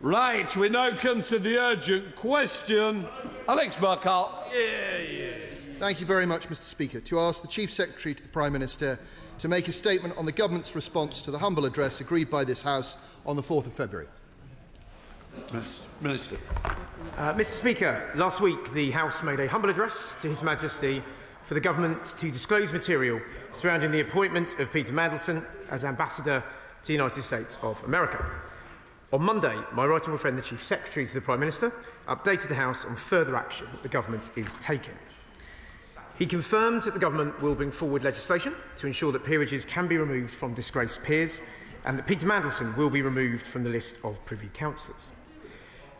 Right, we now come to the urgent question. Alex Burghart. Thank you very much, Mr. Speaker. To ask the Chief Secretary to the Prime Minister to make a statement on the Government's response to the humble address agreed by this House on the 4th of February. Minister. Mr. Speaker, last week the House made a humble address to His Majesty for the Government to disclose material surrounding the appointment of Peter Mandelson as Ambassador to the United States of America. On Monday, my right honourable friend, the Chief Secretary to the Prime Minister, updated the House on further action the Government is taking. He confirmed that the Government will bring forward legislation to ensure that peerages can be removed from disgraced peers and that Peter Mandelson will be removed from the list of Privy Councillors.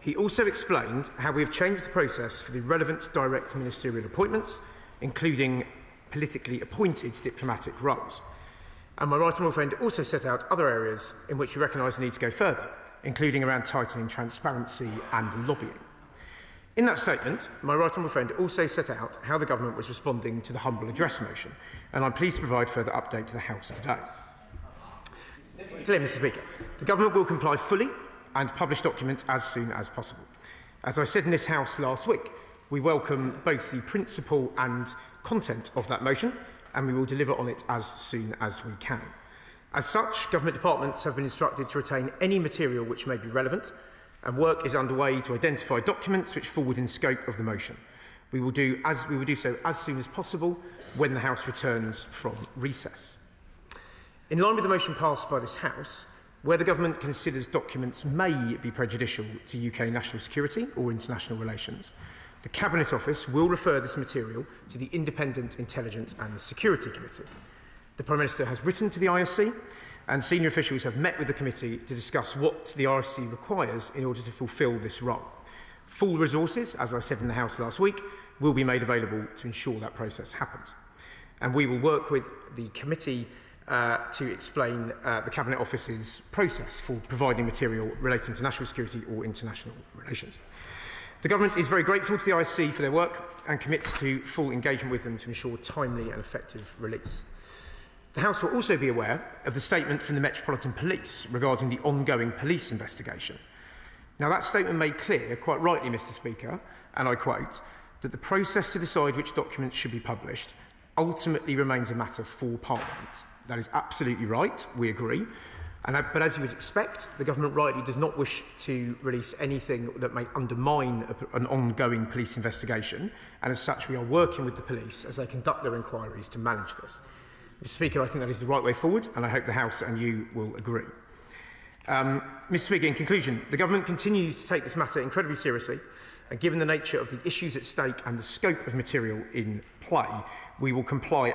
He also explained how we have changed the process for the relevant direct ministerial appointments, including politically appointed diplomatic roles. And my right honourable friend also set out other areas in which we recognise the need to go further, including around tightening transparency and lobbying. In that statement, my right honourable friend also set out how the Government was responding to the humble address motion, and I'm pleased to provide further update to the House today. Clear, Mr. Speaker, the Government will comply fully and publish documents as soon as possible. As I said in this House last week, we welcome both the principle and content of that motion, and we will deliver on it as soon as we can. As such, Government departments have been instructed to retain any material which may be relevant, and work is underway to identify documents which fall within scope of the motion. We will do so as soon as possible when the House returns from recess. In line with the motion passed by this House, where the Government considers documents may be prejudicial to UK national security or international relations, the Cabinet Office will refer this material to the Independent Intelligence and Security Committee. The Prime Minister has written to the ISC, and senior officials have met with the committee to discuss what the RSC requires in order to fulfil this role. Full resources, as I said in the House last week, will be made available to ensure that process happens. And we will work with the committee to explain the Cabinet Office's process for providing material relating to national security or international relations. The Government is very grateful to the ISC for their work and commits to full engagement with them to ensure timely and effective release. The House will also be aware of the statement from the Metropolitan Police regarding the ongoing police investigation. Now, that statement made clear, quite rightly, Mr. Speaker, and I quote, that the process to decide which documents should be published ultimately remains a matter for Parliament. That is absolutely right, we agree. But as you would expect, the Government rightly does not wish to release anything that may undermine an ongoing police investigation, and as such we are working with the police as they conduct their inquiries to manage this. Mr. Speaker, I think that is the right way forward, and I hope the House and you will agree. Mr. Speaker, in conclusion, the Government continues to take this matter incredibly seriously, and given the nature of the issues at stake and the scope of material in play, we will comply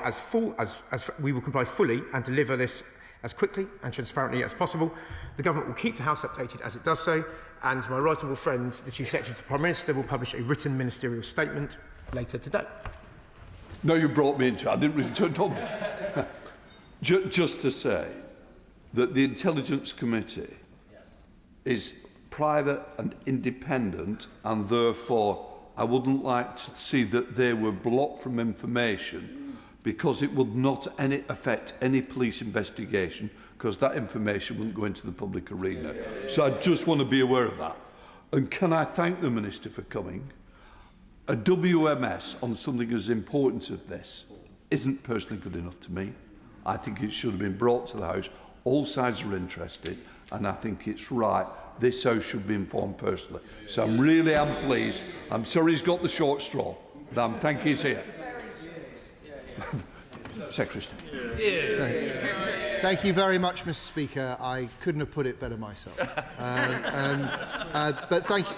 fully and deliver this as quickly and transparently as possible. The Government will keep the House updated as it does so, and my right honourable friend, the Chief Secretary to the Prime Minister, will publish a written ministerial statement later today. No, you brought me into it. I didn't really talk. Just to say that the Intelligence Committee is private and independent, and therefore I wouldn't like to see that they were blocked from information, because it would not affect any police investigation, because that information wouldn't go into the public arena. So I just want to be aware of that. And can I thank the Minister for coming? A WMS on something as important as this isn't personally good enough to me. I think it should have been brought to the House. All sides are interested, and I think it's right. This House should be informed personally. So I'm really pleased. I'm sorry he's got the short straw, but I'm thankful he's here. Secretary. Thank you very much, Mr. Speaker. I couldn't have put it better myself. But thank you.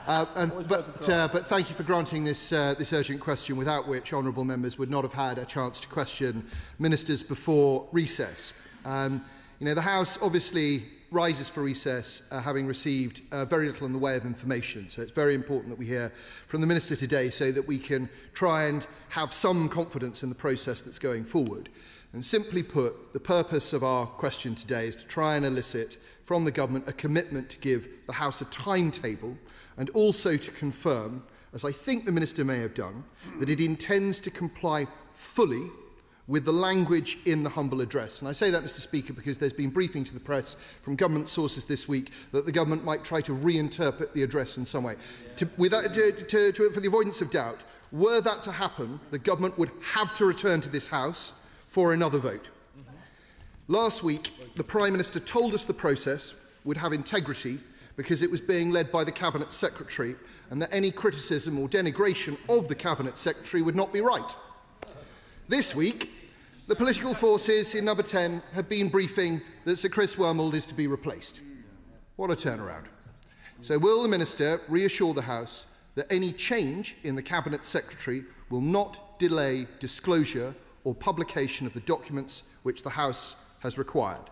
But thank you for granting this urgent question, without which honourable members would not have had a chance to question ministers before recess. The House obviously rises for recess having received very little in the way of information, so it's very important that we hear from the Minister today so that we can try and have some confidence in the process that's going forward. And simply put, the purpose of our question today is to try and elicit from the Government a commitment to give the House a timetable, and also to confirm, as I think the Minister may have done, that it intends to comply fully with the language in the humble address. And I say that, Mr Speaker, because there's been briefing to the press from government sources this week that the government might try to reinterpret the address in some way. For the avoidance of doubt, were that to happen, the government would have to return to this House for another vote. Last week, the Prime Minister told us the process would have integrity because it was being led by the Cabinet Secretary, and that any criticism or denigration of the Cabinet Secretary would not be right. This week, the political forces in Number 10 have been briefing that Sir Chris Wormald is to be replaced. What a turnaround. So will the Minister reassure the House that any change in the Cabinet Secretary will not delay disclosure or publication of the documents which the House has required?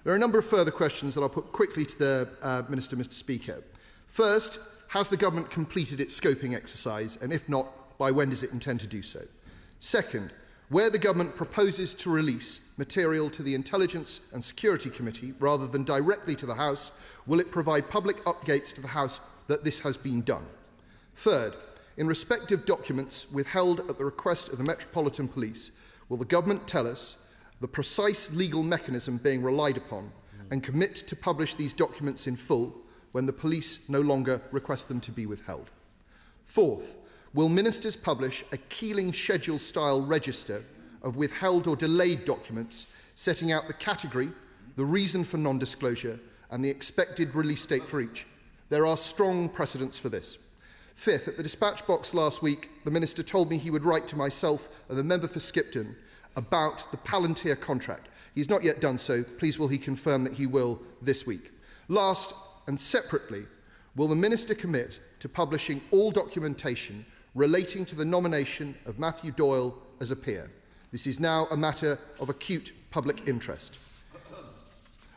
There are a number of further questions that I'll put quickly to the Minister, Mr Speaker. First, has the government completed its scoping exercise, and if not, by when does it intend to do so? Second, where the government proposes to release material to the Intelligence and Security Committee rather than directly to the House, will it provide public updates to the House that this has been done? Third, in respect of documents withheld at the request of the Metropolitan Police, will the government tell us the precise legal mechanism being relied upon and commit to publish these documents in full when the police no longer request them to be withheld? Fourth, will ministers publish a Keeling schedule-style register of withheld or delayed documents setting out the category, the reason for non-disclosure and the expected release date for each? There are strong precedents for this. Fifth, at the dispatch box last week, the Minister told me he would write to myself and the member for Skipton about the Palantir contract. He's not yet done so. Please will he confirm that he will this week. Last and separately, will the Minister commit to publishing all documentation relating to the nomination of Matthew Doyle as a peer? This is now a matter of acute public interest.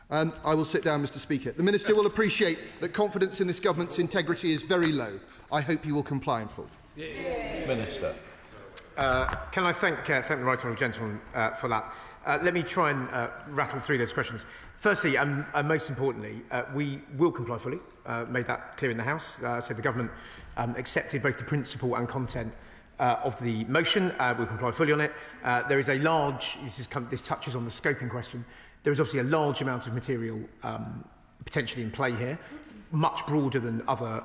I will sit down, Mr Speaker. The Minister will appreciate that confidence in this government's integrity is very low. I hope he will comply in full. Minister. Can I thank the right honourable gentleman for that? Let me try and rattle through those questions. Firstly, and most importantly, we will comply fully. Made that clear in the House. So the government accepted both the principle and content of the motion. We'll comply fully on it. There is a large, this touches on the scoping question, there is obviously a large amount of material potentially in play here, much broader than other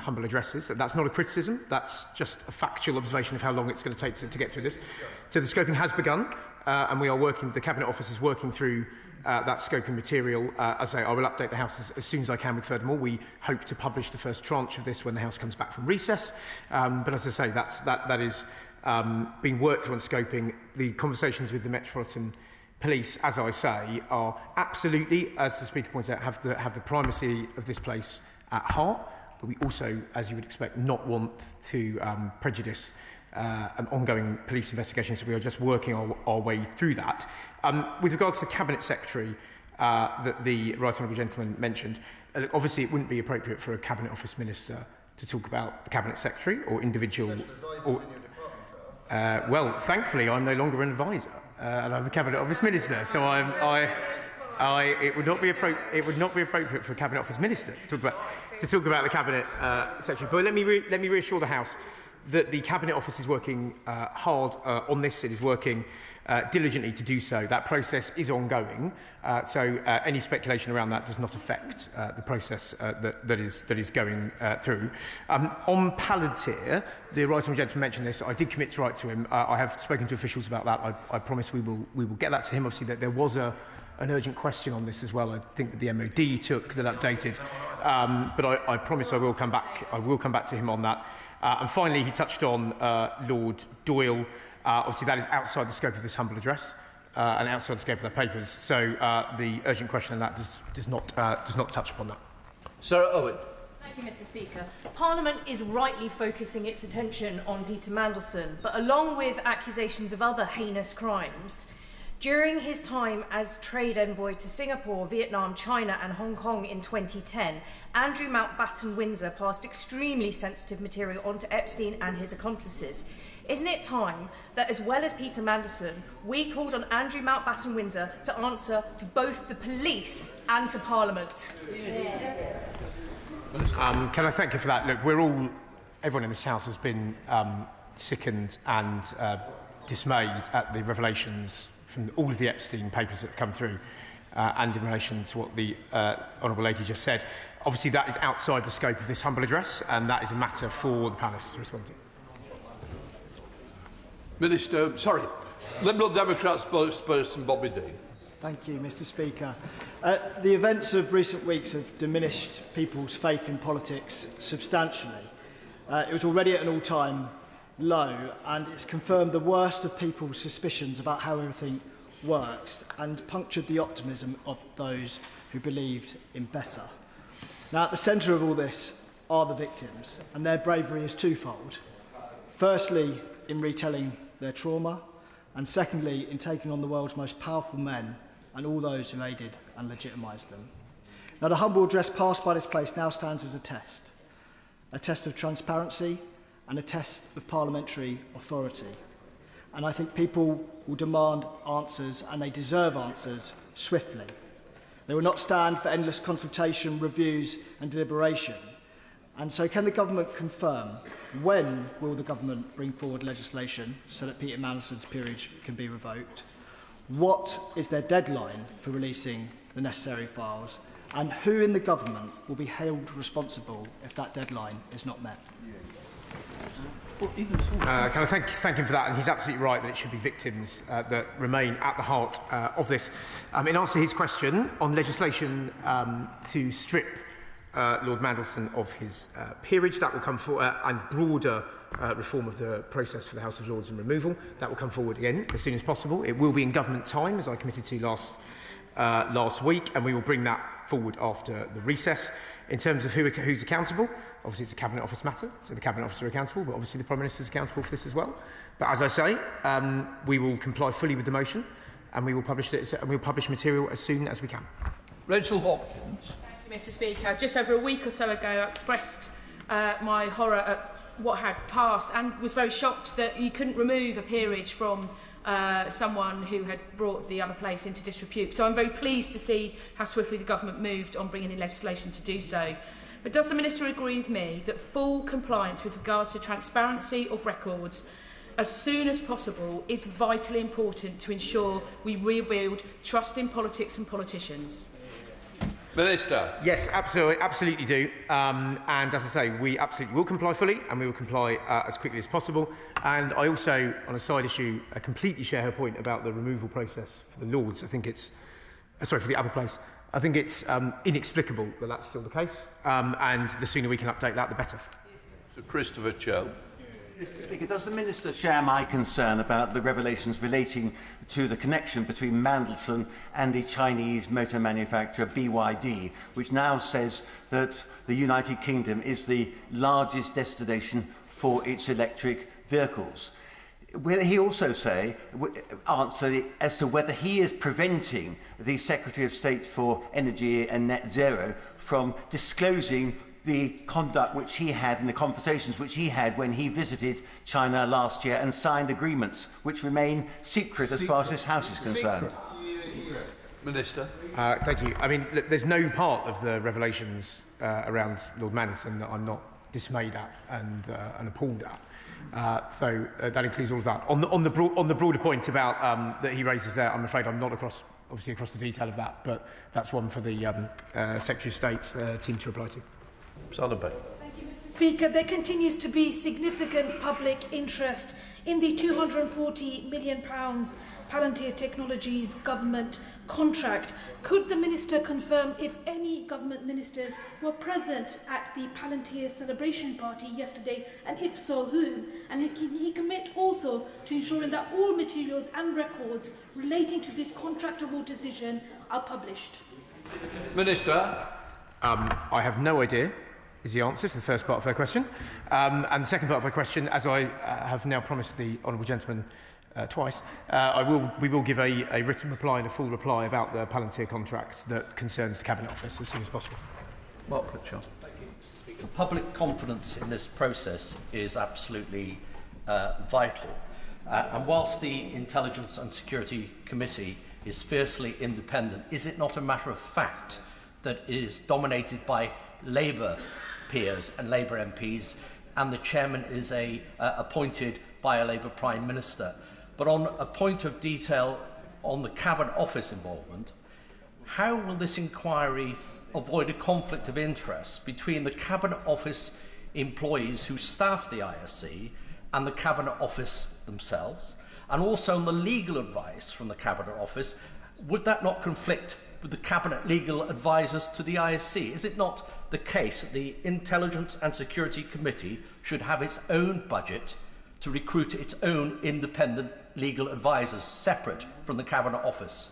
humble addresses. That's not a criticism, that's just a factual observation of how long it's going to take to get through this. So the scoping has begun, and we are working, the Cabinet Office is working through that scoping material. As I say, I will update the House as soon as I can with furthermore. We hope to publish the first tranche of this when the House comes back from recess. But as I say, that is being worked through on scoping. The conversations with the Metropolitan Police, as I say, are absolutely, as the Speaker pointed out, have the primacy of this place at heart. But we also, as you would expect, not want to prejudice an ongoing police investigation, so we are just working our way through that. With regard to the Cabinet Secretary that the right honourable gentleman mentioned, obviously it wouldn't be appropriate for a Cabinet Office Minister to talk about the Cabinet Secretary or individual... well, thankfully, I'm no longer an advisor, and I'm a Cabinet Office Minister, so it would not be appropriate for a Cabinet Office Minister to talk about the Cabinet Secretary. But let me reassure the House that the Cabinet Office is working hard on this. It is working diligently to do so. That process is ongoing, so any speculation around that does not affect the process that is going through. On Palantir, the right honourable gentleman mentioned this. I did commit to write to him. I have spoken to officials about that. I promise we will get that to him. Obviously, that there was an urgent question on this as well. I think that the MOD took that updated, but I promise I will come back. I will come back to him on that. And finally, he touched on Lord Doyle. Obviously, that is outside the scope of this humble address and outside the scope of the papers. So the urgent question on that does not touch upon that. Sarah Owen. Thank you, Mr Speaker. Parliament is rightly focusing its attention on Peter Mandelson, but along with accusations of other heinous crimes, during his time as trade envoy to Singapore, Vietnam, China and Hong Kong in 2010, Andrew Mountbatten-Windsor passed extremely sensitive material on to Epstein and his accomplices. Isn't it time that, as well as Peter Mandelson, we called on Andrew Mountbatten-Windsor to answer to both the police and to Parliament? Can I thank you for that? Look, everyone in this House has been sickened and dismayed at the revelations from all of the Epstein papers that have come through and in relation to what the Honourable Lady just said. Obviously, that is outside the scope of this humble address, and that is a matter for the panellists to respond to. Minister, sorry, Liberal Democrat spokesperson Bobby Dean. Thank you, Mr Speaker. The events of recent weeks have diminished people's faith in politics substantially. It was already at an all-time low, and it's confirmed the worst of people's suspicions about how everything works and punctured the optimism of those who believed in better. Now, at the centre of all this are the victims, and their bravery is twofold. Firstly, in retelling their trauma, and secondly, in taking on the world's most powerful men and all those who aided and legitimised them. Now, the humble address passed by this place now stands as a test of transparency and a test of parliamentary authority. And I think people will demand answers, and they deserve answers, swiftly. They will not stand for endless consultation, reviews and deliberation. And so can the government confirm when will the government bring forward legislation so that Peter Mandelson's peerage can be revoked? What is their deadline for releasing the necessary files? And who in the government will be held responsible if that deadline is not met? Can I thank him for that? And he's absolutely right that it should be victims that remain at the heart of this. In answer to his question on legislation to strip Lord Mandelson of his peerage, that will come forward, and broader reform of the process for the House of Lords and removal, that will come forward again as soon as possible. It will be in government time, as I committed to last week, and we will bring that forward after the recess. In terms of who's accountable, obviously it's a Cabinet Office matter, so the Cabinet Office are accountable, but obviously the Prime Minister is accountable for this as well. But as I say, we will comply fully with the motion, and we will publish it, and we will publish material as soon as we can. Rachel Hopkins. Thank you, Mr Speaker. Just over a week or so ago, I expressed my horror at what had passed and was very shocked that you couldn't remove a peerage from someone who had brought the other place into disrepute. So I'm very pleased to see how swiftly the government moved on bringing in legislation to do so. But does the Minister agree with me that full compliance with regards to transparency of records as soon as possible is vitally important to ensure we rebuild trust in politics and politicians? Minister. Yes, absolutely do. And as I say, we absolutely will comply fully, and we will comply as quickly as possible. And I also, on a side issue, completely share her point about the removal process for the Lords. I think it's, for the other place. I think it's inexplicable that that's still the case. And the sooner we can update that, the better. Sir Christopher Cho. Mr Speaker, does the Minister share my concern about the revelations relating to the connection between Mandelson and the Chinese motor manufacturer BYD, which now says that the United Kingdom is the largest destination for its electric vehicles? Will he also answer as to whether he is preventing the Secretary of State for Energy and Net Zero from disclosing the conduct which he had and the conversations which he had when he visited China last year and signed agreements which remain secret as far as this House is concerned? Minister. Thank you. I mean, look, there's no part of the revelations around Lord Mandelson that I'm not dismayed at and appalled at. So that includes all of that. On the broader point about that he raises there, I'm afraid I'm not across the detail of that, but that's one for the Secretary of State team to reply to. Sullivan. Thank you, Mr Speaker. There continues to be significant public interest in the £240 million Palantir Technologies government contract. Could the Minister confirm if any government ministers were present at the Palantir celebration party yesterday, and if so, who? And can he commit also to ensuring that all materials and records relating to this contract award decision are published? Minister. I have no idea is the answer to the first part of her question. And the second part of her question, as I have now promised the honourable gentleman twice, we will give a written reply and a full reply about the Palantir contract that concerns the Cabinet Office as soon as possible. Mark Pritchard. Thank you, Mr Speaker. Public confidence in this process is absolutely vital. And whilst the Intelligence and Security Committee is fiercely independent, is it not a matter of fact that it is dominated by Labour peers and Labour MPs, and the chairman is appointed by a Labour Prime Minister? But on a point of detail on the Cabinet Office involvement, how will this inquiry avoid a conflict of interest between the Cabinet Office employees who staff the ISC and the Cabinet Office themselves, and also on the legal advice from the Cabinet Office? Would that not conflict with the Cabinet legal advisers to the ISC? Is it not the case that the Intelligence and Security Committee should have its own budget to recruit its own independent legal advisers separate from the Cabinet Office?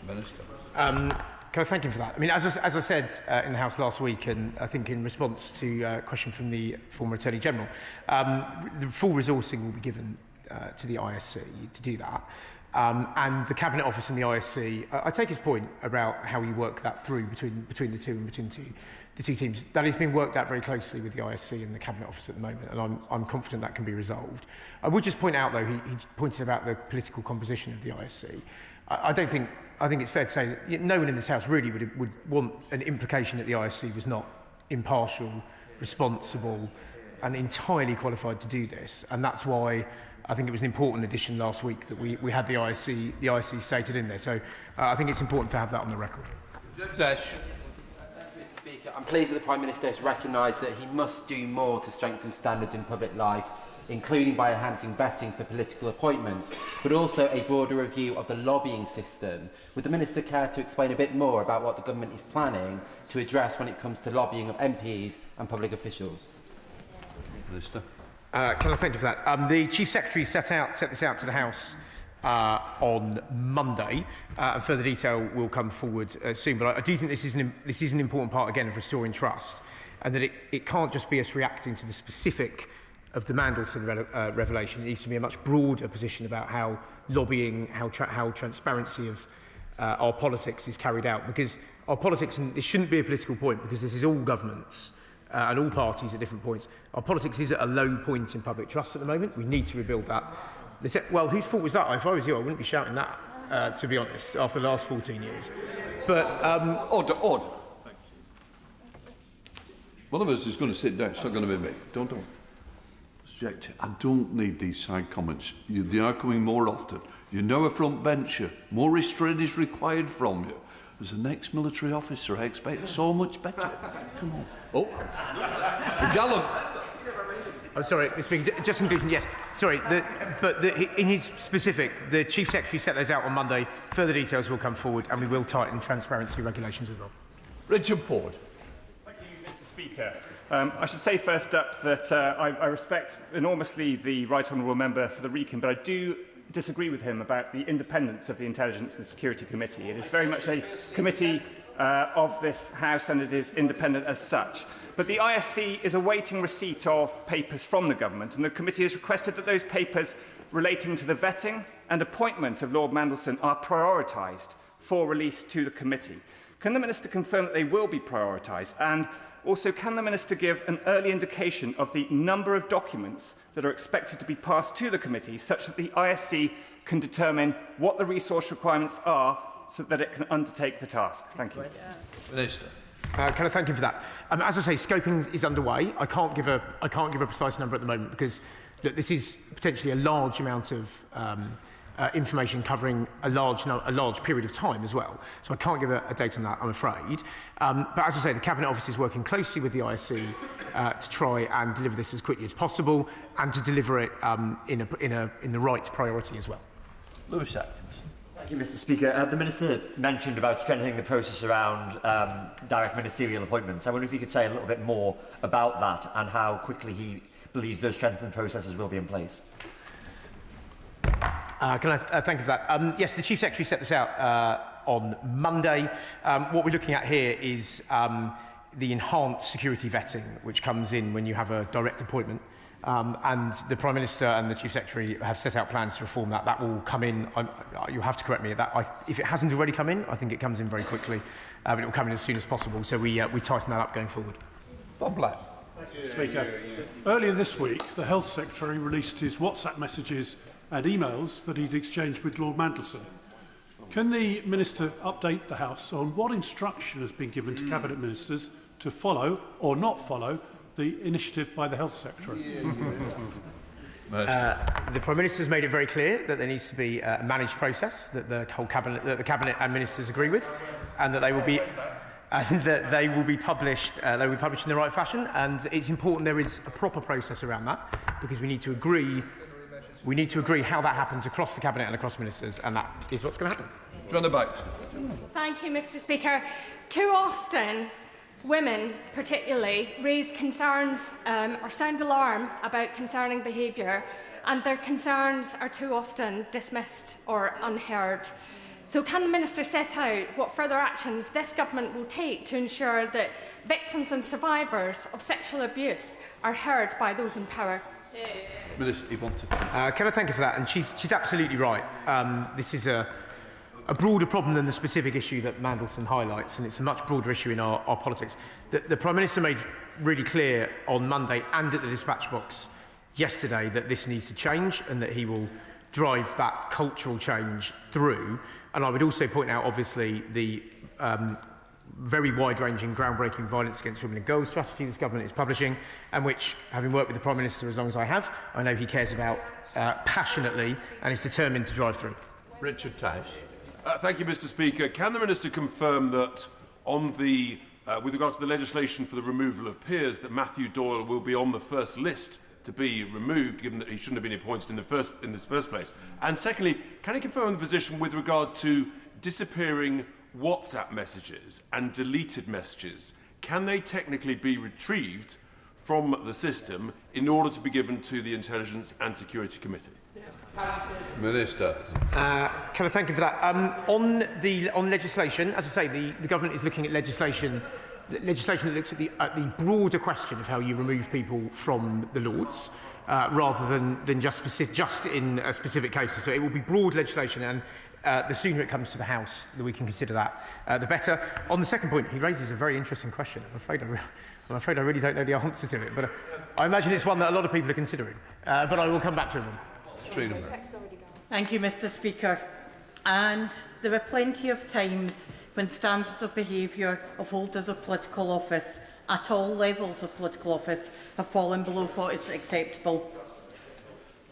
Minister. Can I thank him for that? I mean, as I said in the House last week, and I think in response to a question from the former Attorney General, the full resourcing will be given to the ISC to do that. And the Cabinet Office and the ISC, I take his point about how you work that through between the two and between the two teams. That is being worked out very closely with the ISC and the Cabinet Office at the moment, and I'm confident that can be resolved. I would just point out, though, he pointed about the political composition of the ISC. I think it's fair to say that no one in this House really would want an implication that the ISC was not impartial, responsible, and entirely qualified to do this, and that's why I think it was an important addition last week that we had the ISC stated in there. So I think it's important to have that on the record. Dash. Mr. Speaker, I'm pleased that the Prime Minister has recognised that he must do more to strengthen standards in public life, including by enhancing vetting for political appointments, but also a broader review of the lobbying system. Would the Minister care to explain a bit more about what the government is planning to address when it comes to lobbying of MPs and public officials? Minister. Can I thank you for that? The Chief Secretary set this out to the House on Monday, and further detail will come forward soon. But I do think this is an important part, again, of restoring trust, and that it can't just be us reacting to the specific of the Mandelson revelation. It needs to be a much broader position about how lobbying, how transparency of our politics is carried out. Because our politics, and this shouldn't be a political point, because this is all governments and all parties at different points. Our politics is at a low point in public trust at the moment. We need to rebuild that. They said, well, whose fault was that? If I was you, I wouldn't be shouting that, to be honest, after the last 14 years. But Order. One of us is going to sit down. It's not going to be me. Don't. I don't need these side comments. They are coming more often. You're now a front bencher. More restraint is required from you. As the next military officer, I expect so much better. Come on. Oh, Gallup. I'm sorry, Mr. Speaker, just in conclusion, yes. Sorry, in his specific, the Chief Secretary set those out on Monday. Further details will come forward, and we will tighten transparency regulations as well. Richard Ford. Thank you, Mr. Speaker. I should say first up that I respect enormously the Right Honourable Member for the Wrekin, but I do disagree with him about the independence of the Intelligence and Security Committee. It is very much a committee of this House, and it is independent as such. But the ISC is awaiting receipt of papers from the government, and the committee has requested that those papers relating to the vetting and appointment of Lord Mandelson are prioritised for release to the committee. Can the Minister confirm that they will be prioritised? And also, can the Minister give an early indication of the number of documents that are expected to be passed to the committee, such that the ISC can determine what the resource requirements are so that it can undertake the task? Thank you. Minister. Can I thank him for that? As I say, scoping is underway. I can't give a precise number at the moment because, look, this is potentially a large amount of information covering a large period of time as well. So I can't give a date on that, I'm afraid. But as I say, the Cabinet Office is working closely with the ISC to try and deliver this as quickly as possible and to deliver it in the right priority as well. Lewis Atkins. Thank you, Mr. Speaker. The Minister mentioned about strengthening the process around direct ministerial appointments. I wonder if you could say a little bit more about that and how quickly he believes those strengthened processes will be in place. Can I thank you for that? Yes, the Chief Secretary set this out on Monday. What we're looking at here is the enhanced security vetting, which comes in when you have a direct appointment. And the Prime Minister and the Chief Secretary have set out plans to reform that. That will come in. You'll have to correct me. If it hasn't already come in, I think it comes in very quickly. But it will come in as soon as possible. So we tighten that up going forward. Bob Black. Speaker. Earlier this week, the Health Secretary released his WhatsApp messages and emails that he'd exchanged with Lord Mandelson. Can the Minister update the House on what instruction has been given to Cabinet Ministers to follow or not follow the initiative by the Health Secretary? The Prime Minister has made it very clear that there needs to be a managed process that the whole cabinet, and ministers agree with, and that they will be published. They will be published in the right fashion. And it's important there is a proper process around that, because we need to agree. We need to agree how that happens across the cabinet and across ministers, and that is what's going to happen. Thank you, Mr. Speaker. Too often, women, particularly, raise concerns or sound alarm about concerning behaviour, and their concerns are too often dismissed or unheard. So can the Minister set out what further actions this government will take to ensure that victims and survivors of sexual abuse are heard by those in power? Minister, you want to... Can I thank you for that? And she's absolutely right. This is a broader problem than the specific issue that Mandelson highlights, and it's a much broader issue in our politics. The Prime Minister made really clear on Monday and at the dispatch box yesterday that this needs to change and that he will drive that cultural change through. And I would also point out, obviously, the very wide-ranging, groundbreaking violence against women and girls strategy this government is publishing, and which, having worked with the Prime Minister as long as I have, I know he cares about passionately and is determined to drive through. Richard Tash. Thank you, Mr. Speaker. Can the Minister confirm that on the, with regard to the legislation for the removal of peers, that Matthew Doyle will be on the first list to be removed, given that he shouldn't have been appointed in this first place? And secondly, can he confirm the position with regard to disappearing WhatsApp messages and deleted messages? Can they technically be retrieved from the system in order to be given to the Intelligence and Security Committee? Minister. Can I thank you for that? On legislation, as I say, the government is looking at legislation that looks at the broader question of how you remove people from the Lords, rather than just in specific cases. So it will be broad legislation, and the sooner it comes to the House, that we can consider that, the better. On the second point, he raises a very interesting question. I'm afraid I really don't know the answer to it, but I imagine it's one that a lot of people are considering. But I will come back to him. Thank you, Mr. Speaker. And there are plenty of times when standards of behaviour of holders of political office at all levels of political office have fallen below what is acceptable.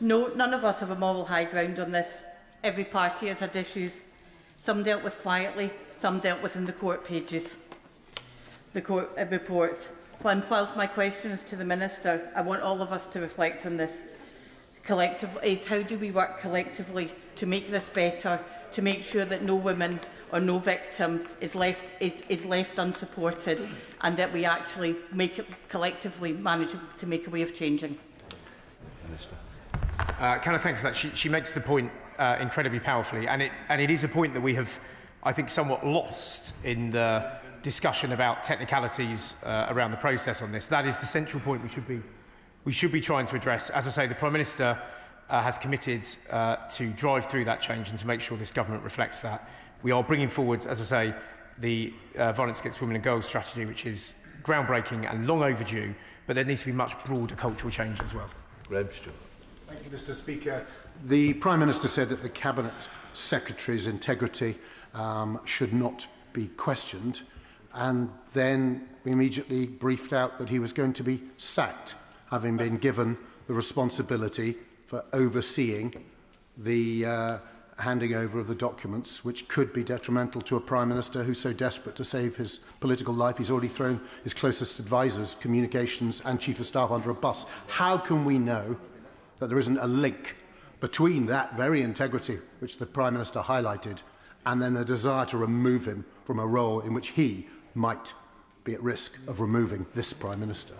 No, none of us have a moral high ground on this. Every party has had issues. Some dealt with quietly, some dealt with in the court pages, the court reports. And whilst my question is to the Minister, I want all of us to reflect on this. How do we work collectively to make this better, to make sure that no woman or no victim is left unsupported, and that we actually collectively manage to make a way of changing? Minister. Can I thank you for that? She makes the point incredibly powerfully, and it is a point that we have, I think, somewhat lost in the discussion about technicalities around the process on this. That is the central point we should be trying to address. As I say, the Prime Minister has committed to drive through that change and to make sure this government reflects that. We are bringing forward, as I say, the violence against women and girls strategy, which is groundbreaking and long overdue, but there needs to be much broader cultural change as well. Thank you, Mr. Speaker. The Prime Minister said that the Cabinet Secretary's integrity should not be questioned, and then we immediately briefed out that he was going to be sacked, having been given the responsibility for overseeing the handing over of the documents, which could be detrimental to a Prime Minister who's so desperate to save his political life. He's already thrown his closest advisers, communications and Chief of Staff under a bus. How can we know that there isn't a link between that very integrity which the Prime Minister highlighted and then the desire to remove him from a role in which he might be at risk of removing this Prime Minister?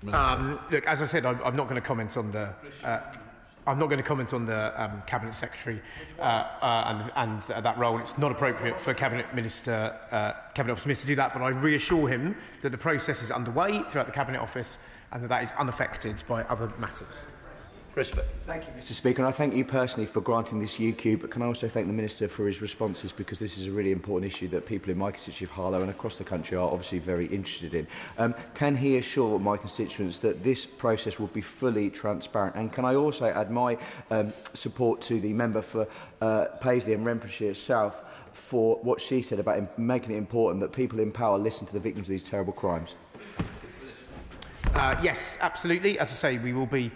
Look, as I said, I'm not going to comment on the Cabinet Secretary and that role. It's not appropriate for Cabinet Office Minister to do that, but I reassure him that the process is underway throughout the Cabinet Office and that is unaffected by other matters. Thank you, Mr. Speaker, and I thank you personally for granting this UQ, but can I also thank the Minister for his responses, because this is a really important issue that people in my constituency of Harlow and across the country are obviously very interested in. Can he assure my constituents that this process will be fully transparent? And can I also add my support to the member for Paisley and Renfrewshire South for what she said about making it important that people in power listen to the victims of these terrible crimes? Yes, absolutely. As I say, we will be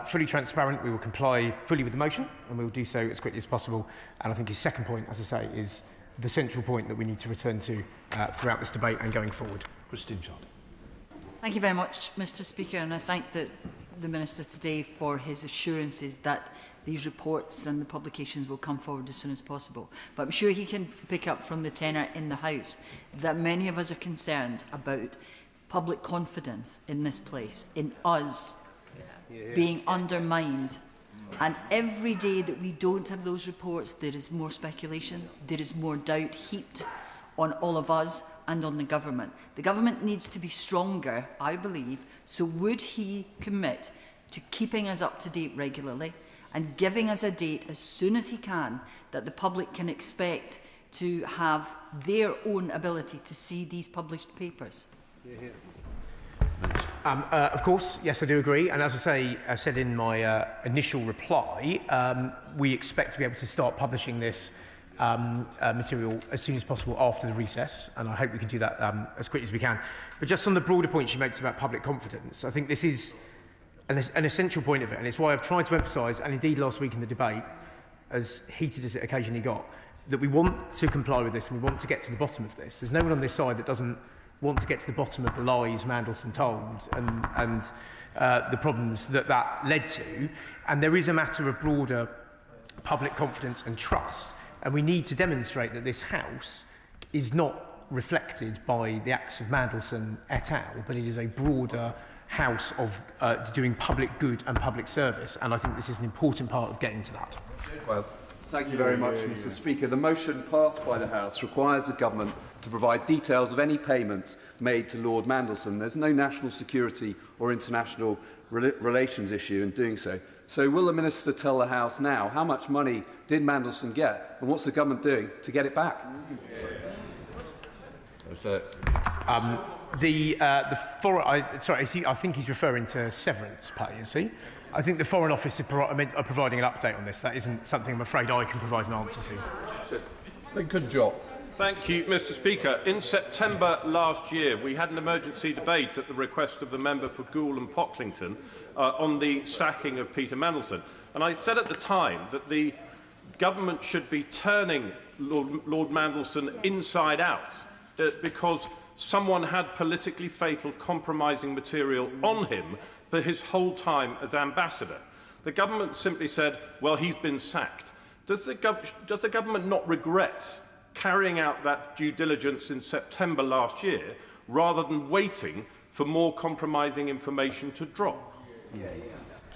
fully transparent. We will comply fully with the motion, and we will do so as quickly as possible. And I think his second point, as I say, is the central point that we need to return to throughout this debate and going forward. Christine Chard. Thank you very much, Mr. Speaker, and I thank the Minister today for his assurances that these reports and the publications will come forward as soon as possible. But I'm sure he can pick up from the tenor in the House that many of us are concerned about public confidence in this place, in us being undermined. And every day that we don't have those reports, there is more speculation, there is more doubt heaped on all of us and on the government. The government needs to be stronger, I believe, so would he commit to keeping us up to date regularly and giving us a date as soon as he can that the public can expect to have their own ability to see these published papers? Of course, yes, I do agree. And as I said in my initial reply, we expect to be able to start publishing this material as soon as possible after the recess, and I hope we can do that as quickly as we can. But just on the broader point she makes about public confidence, I think this is an essential point of it, and it's why I've tried to emphasise, and indeed last week in the debate, as heated as it occasionally got, that we want to comply with this and we want to get to the bottom of this. There's no one on this side that doesn't want to get to the bottom of the lies Mandelson told and the problems that led to. And there is a matter of broader public confidence and trust. And we need to demonstrate that this House is not reflected by the acts of Mandelson et al., but it is a broader House of doing public good and public service. And I think this is an important part of getting to that. Well, thank you very much, Mr. Speaker. The motion passed by the House requires the Government to provide details of any payments made to Lord Mandelson. There's no national security or international relations issue in doing so. So will the Minister tell the House now how much money did Mandelson get and what's the Government doing to get it back? I think he's referring to severance pay, is he? I think the Foreign Office are providing an update on this. That isn't something I'm afraid I can provide an answer to. Good job. Thank you, Mr. Speaker. In September last year, we had an emergency debate at the request of the member for Goole and Pocklington on the sacking of Peter Mandelson. And I said at the time that the government should be turning Lord Mandelson inside out because someone had politically fatal compromising material on him for his whole time as ambassador. The government simply said, well, he's been sacked. Does the government not regret carrying out that due diligence in September last year rather than waiting for more compromising information to drop?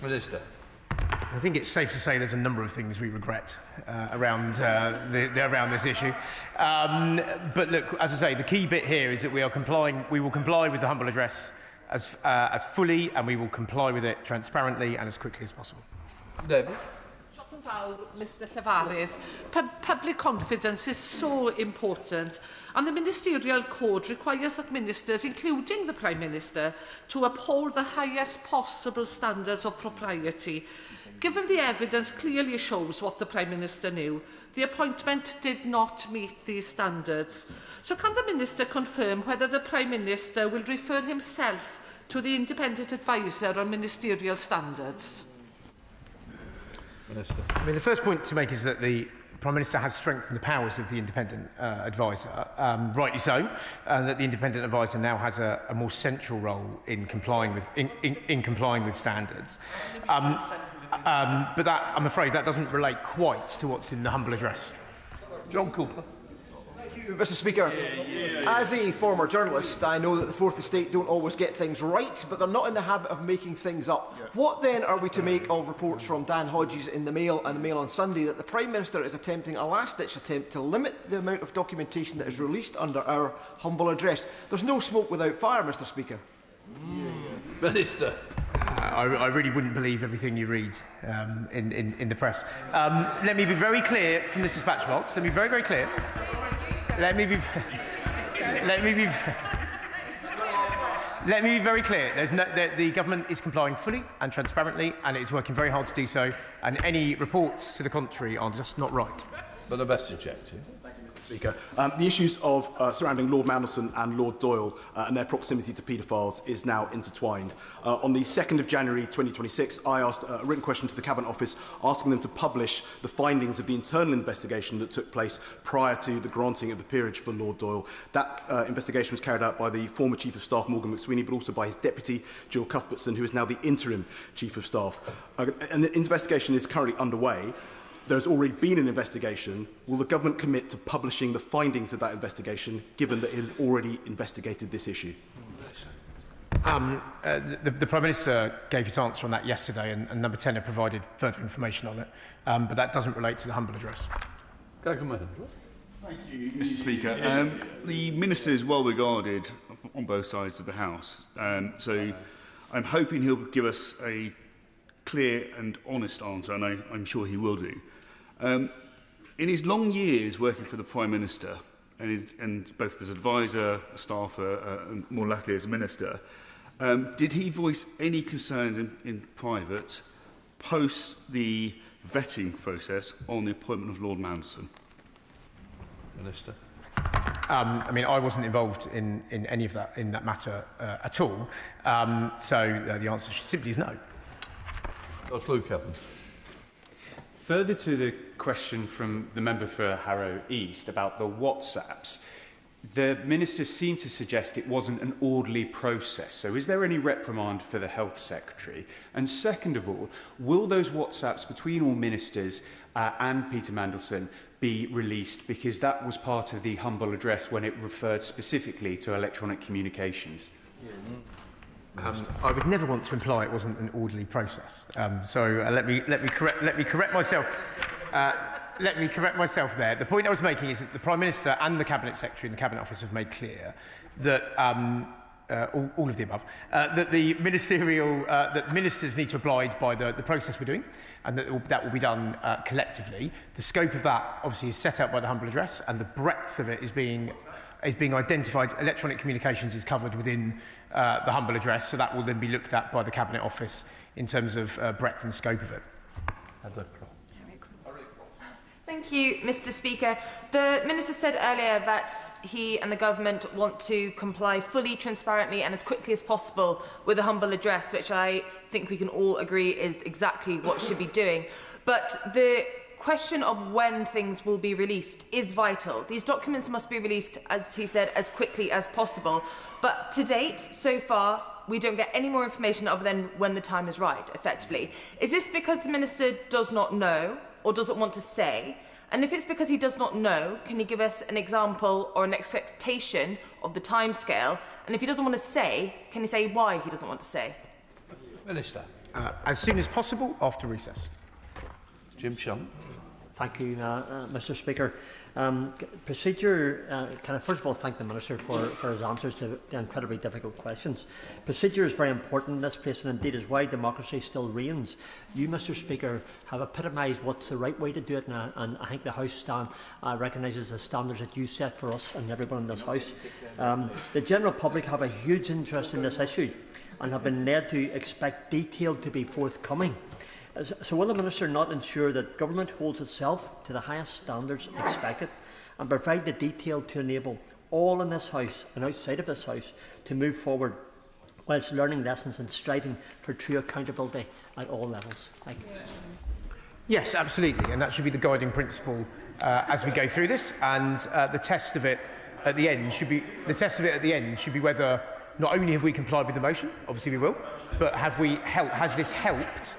Minister. I think it's safe to say there's a number of things we regret around this issue. But look, as I say, the key bit here is that we will comply with the humble address as fully, and we will comply with it transparently and as quickly as possible. David. Mr. Llefarydd, public confidence is so important, and the Ministerial Code requires that ministers, including the Prime Minister, to uphold the highest possible standards of propriety. Given the evidence clearly shows what the Prime Minister knew, the appointment did not meet these standards. So can the Minister confirm whether the Prime Minister will refer himself to the independent adviser on ministerial standards? Minister. I mean, the first point to make is that the Prime Minister has strengthened the powers of the independent adviser, rightly so, and that the independent adviser now has a more central role in complying with standards. But that, I'm afraid, that doesn't relate quite to what's in the humble address. John Cooper. Thank you, Mr. Speaker. As a former journalist, I know that the Fourth Estate don't always get things right, but they're not in the habit of making things up. What then are we to make of reports from Dan Hodges in the Mail and the Mail on Sunday that the Prime Minister is attempting a last-ditch attempt to limit the amount of documentation that is released under our humble address? There's no smoke without fire, Mr. Speaker. Minister. I really wouldn't believe everything you read in the press. Let me be very clear from this dispatch box. Let me be very, very clear. Let me be very clear. The government is complying fully and transparently, and it is working very hard to do so. And any reports to the contrary are just not right. But the best objective. Speaker. The issues of surrounding Lord Mandelson and Lord Doyle and their proximity to paedophiles is now intertwined. On the 2nd of January 2026, I asked a written question to the Cabinet Office asking them to publish the findings of the internal investigation that took place prior to the granting of the peerage for Lord Doyle. That investigation was carried out by the former Chief of Staff, Morgan McSweeney, but also by his deputy, Jill Cuthbertson, who is now the interim Chief of Staff. And the investigation is currently underway. There's already been an investigation. Will the government commit to publishing the findings of that investigation, given that it has already investigated this issue? The Prime Minister gave his answer on that yesterday, and Number 10 have provided further information on it, but that doesn't relate to the humble address. Thank you, Mr. Speaker. The Minister is well regarded on both sides of the House, so I'm hoping he'll give us a clear and honest answer, and I'm sure he will do. In his long years working for the Prime Minister, and both as advisor, a staffer, and more latterly as a minister, did he voice any concerns in private post the vetting process on the appointment of Lord Mandelson? Minister. I mean, I wasn't involved in any of that in that matter at all, so the answer simply is no. Dr. Luke Evans. Further to the question from the member for Harrow East about the WhatsApps, the Minister seemed to suggest it wasn't an orderly process. So is there any reprimand for the Health Secretary? And second of all, will those WhatsApps between all ministers and Peter Mandelson be released? Because that was part of the humble address when it referred specifically to electronic communications. I would never want to imply it wasn't an orderly process. So let me correct myself. Let me correct myself there. The point I was making is that the Prime Minister and the Cabinet Secretary and the Cabinet Office have made clear that all of the above, that the ministerial that ministers need to abide by the process we're doing, and that will be done collectively. The scope of that obviously is set out by the humble address, and the breadth of it is being identified. Electronic communications is covered within the humble address, so that will then be looked at by the Cabinet Office in terms of breadth and scope of it. Thank you, Mr. Speaker. The Minister said earlier that he and the government want to comply fully, transparently and as quickly as possible with the humble address, which I think we can all agree is exactly what should be doing. But the question of when things will be released is vital. These documents must be released, as he said, as quickly as possible. But to date, so far, we don't get any more information other than when the time is right, effectively. Is this because the Minister does not know or doesn't want to say? And if it's because he does not know, can he give us an example or an expectation of the timescale? And if he doesn't want to say, can he say why he doesn't want to say? Minister. As soon as possible after recess. Jim Shunt. Thank you, Mr. Speaker. Procedure, can I first of all thank the Minister for his answers to the incredibly difficult questions. Procedure is very important in this place, and indeed is why democracy still reigns. You, Mr. Speaker, have epitomised what's the right way to do it, and I think the House recognises the standards that you set for us and everyone in this House. The general public have a huge interest in this issue and have been led to expect detail to be forthcoming. So will the Minister not ensure that government holds itself to the highest standards expected and provide the detail to enable all in this House and outside of this House to move forward whilst learning lessons and striving for true accountability at all levels? Thank you. Yes, absolutely, and that should be the guiding principle as we go through this. And the test of it at the end should be whether not only have we complied with the motion, obviously we will, but has this helped?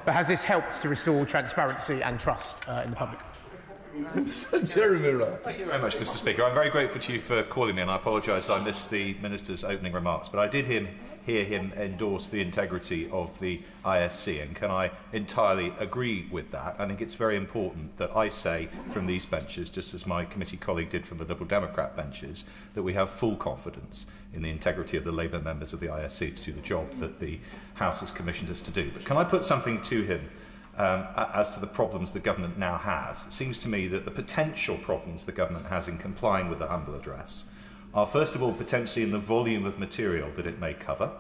But has this helped to restore transparency and trust in the public? Jeremy Wright. Thank you very much, Mr. Speaker. I'm very grateful to you for calling me, and I apologise I missed the Minister's opening remarks, but I did hear him endorse the integrity of the ISC, and can I entirely agree with that? I think it's very important that I say from these benches, just as my committee colleague did from the Liberal Democrat benches, that we have full confidence in the integrity of the Labour members of the ISC to do the job that the House has commissioned us to do. But can I put something to him as to the problems the government now has? It seems to me that the potential problems the government has in complying with the humble address are, first of all, potentially in the volume of material that it may cover,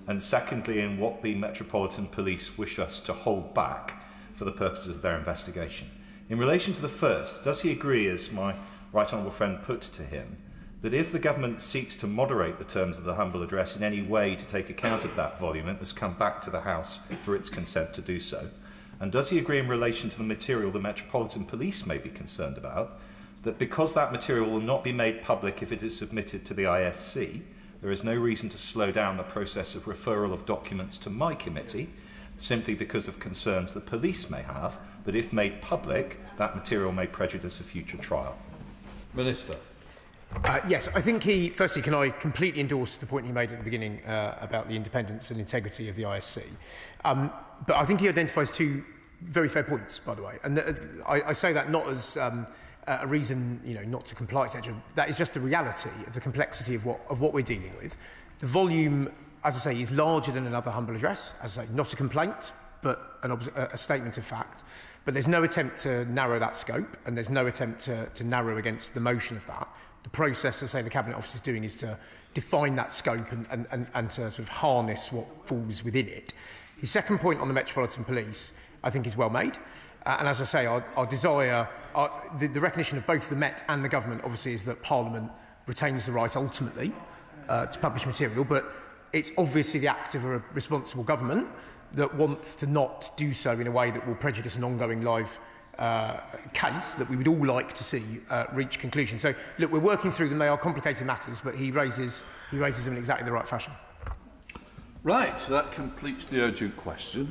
and secondly, in what the Metropolitan Police wish us to hold back for the purposes of their investigation. In relation to the first, does he agree, as my right honourable friend put to him, that if the government seeks to moderate the terms of the humble address in any way to take account of that volume, it must come back to the House for its consent to do so? And does he agree in relation to the material the Metropolitan Police may be concerned about, that because that material will not be made public if it is submitted to the ISC, there is no reason to slow down the process of referral of documents to my committee, simply because of concerns the police may have that if made public, that material may prejudice a future trial? Minister. Yes, I think firstly, can I completely endorse the point he made at the beginning about the independence and integrity of the ISC. But I think he identifies two very fair points, by the way. And I say that not as a reason, not to comply, etc. That is just the reality of the complexity of what we're dealing with. The volume, as I say, is larger than another humble address. As I say, not a complaint, but a statement of fact. But there's no attempt to narrow that scope, and there's no attempt to narrow against the motion of that. The process, as I say, the Cabinet Office is doing is to define that scope and to sort of harness what falls within it. His second point on the Metropolitan Police, I think, is well made. And as I say, our desire, the recognition of both the Met and the Government, obviously, is that Parliament retains the right, ultimately, to publish material. But it's obviously the act of a responsible government that wants to not do so in a way that will prejudice an ongoing live case that we would all like to see reach conclusion. So, look, we're working through them. They are complicated matters, but he raises them in exactly the right fashion. Right, so that completes the urgent question.